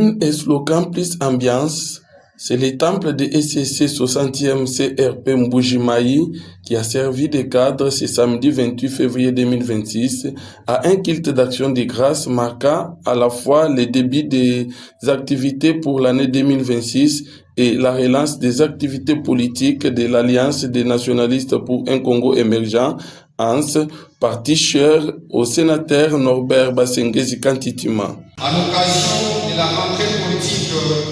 Thème et slogan plus ambiance, c'est le temple de SCC 60e CRP Mbujimayi qui a servi de cadre ce samedi 28 février 2026 à un culte d'action de grâce marquant à la fois le début des activités pour l'année 2026 et la relance des activités politiques de l'Alliance des nationalistes pour un Congo émergent, ANS, parti cher au sénateur Norbert Basengezi Kantitima. À l'occasion de la rentrée politique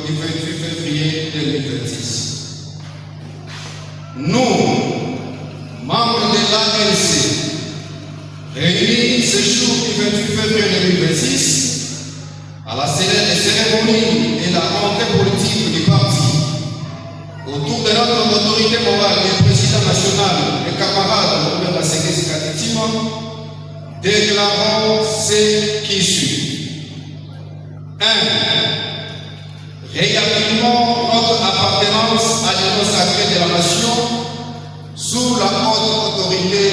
du 28 février 2026, nous, membres de l'ANC, réunis ce jour du 28 février 2026, à la cérémonie et la rentrée politique du parti, autour de notre autorité morale et président national et camarade Robert Basengezi Kantitima, déclarons ce qui suit. 1. Réaffirmons notre appartenance à l'union sacrée de la nation sous la haute autorité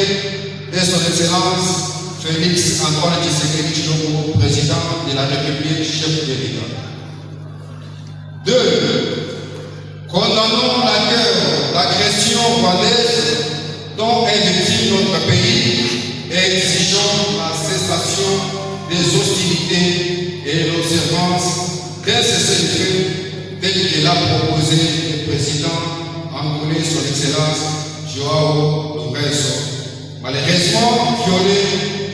de son Excellence Félix Antoine Tshisekedi Tshilombo, président de la République, chef de l'État. 2. Condamnons la guerre d'agression rwandaise dont est victime notre pays et exigeons la cessation des hostilités et l'observance d'un cessez-le-feu tel que l'a proposé le président angolais, son Excellence Joao Lourenço, malheureusement violé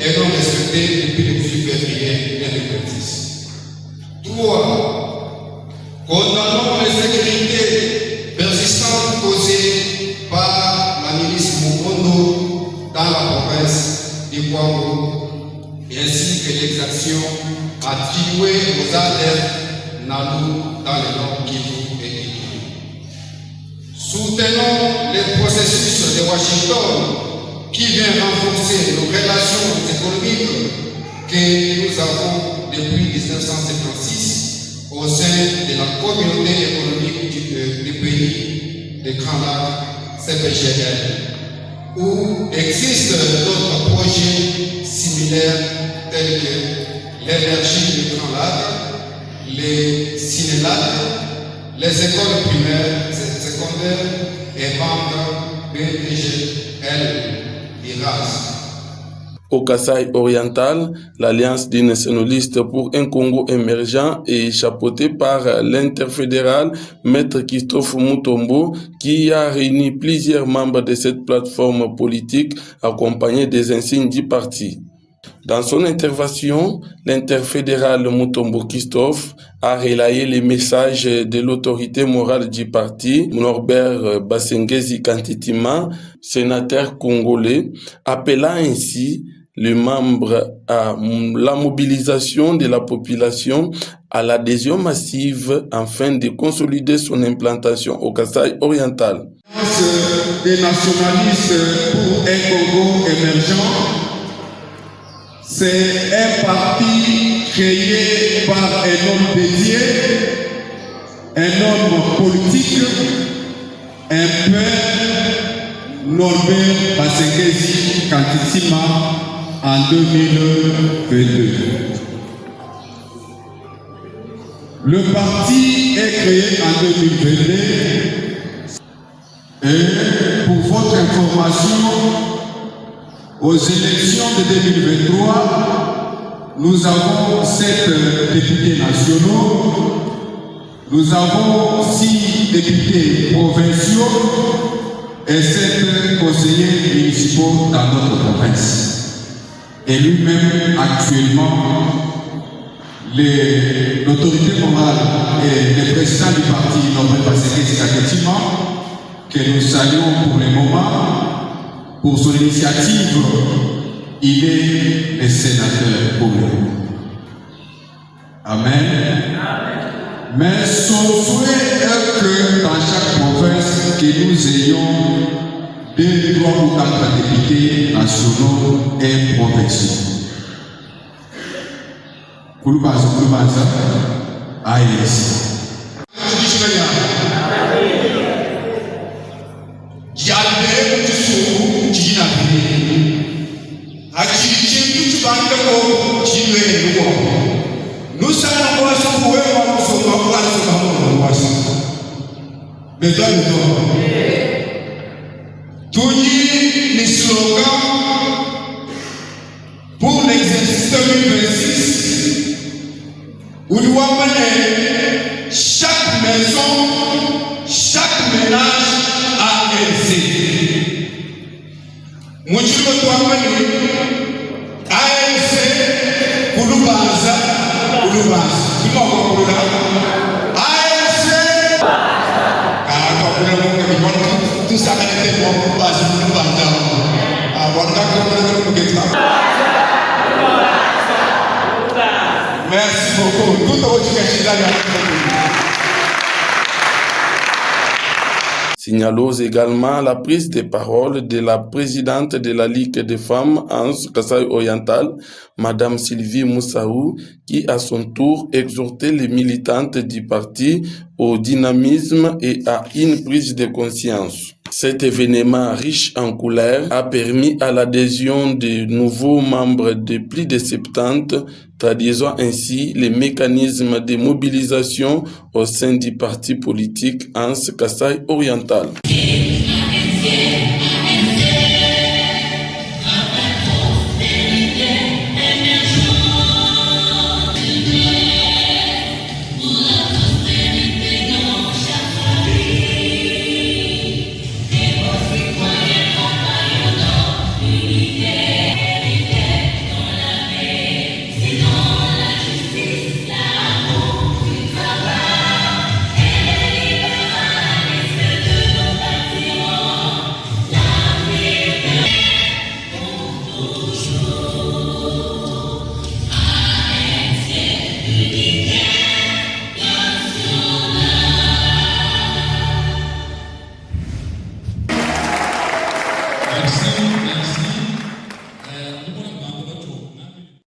et non respecté depuis le 8 février 2026. 3. Condamnons les insécurités persistantes causées par la milice Mukondo dans la province du Kwango, ainsi que l'exaction attribuée aux ADF Nalu dans les Nord Kivu et Ituri. Soutenons les processus de Washington qui vient renforcer nos relations économiques que nous avons depuis 1956 au sein de la communauté économique du pays de Grand Lac, CPGL, où existent d'autres projets similaires tels que l'énergie du Grand Lac, les cinélacs, les écoles primaires et secondaires et banques BTGL IRAS. Au Kasaï oriental, l'Alliance des nationalistes pour un Congo émergent est chapeautée par l'interfédéral Maître Christophe Mutombo qui a réuni plusieurs membres de cette plateforme politique accompagnés des insignes du parti. Dans son intervention, l'interfédéral Mutombo Christophe a relayé les messages de l'autorité morale du parti, Norbert Basengezi Kantitima, sénateur congolais, appelant ainsi les membres à la mobilisation de la population à l'adhésion massive afin de consolider son implantation au Kasaï oriental. Des nationalistes pour un Congo émergent, c'est un parti créé par un homme dédié, un homme politique, un père, Norbert Basengezi Kantitima, en 2022. Le parti est créé en 2022 et pour votre information, aux élections de 2023, nous avons 7 députés nationaux, nous avons 6 députés provinciaux et 7 conseillers municipaux dans notre province. Et lui-même, actuellement, l'autorité morale et le président du parti, Norbert Basengezi Kantitima, que nous saluons pour le moment, pour son initiative, il est le sénateur pour nous. Amen. Mais son souhait est que dans chaque province, que nous ayons 2, 3 ou 4 députés nationaux et provinciaux. Kouloubaza, AES. Nous savons Tout les slogans pour l'exercice 2026 où nous amener chaque maison, chaque ménage à LC. Moi je dois amener ALC Kouloubaza, tu m'as compris là? ALC tout ça était bon pour passer pour Kouloubaza. Merci beaucoup. Tout au Signalons également la prise de parole de la présidente de la Ligue des femmes en Kasaï oriental, Madame Sylvie Moussaou, qui à son tour exhortait les militantes du parti au dynamisme et à une prise de conscience. Cet événement riche en couleurs a permis à l'adhésion de nouveaux membres de plus de 70, traduisant ainsi les mécanismes de mobilisation au sein du parti politique Ans Kasaï oriental.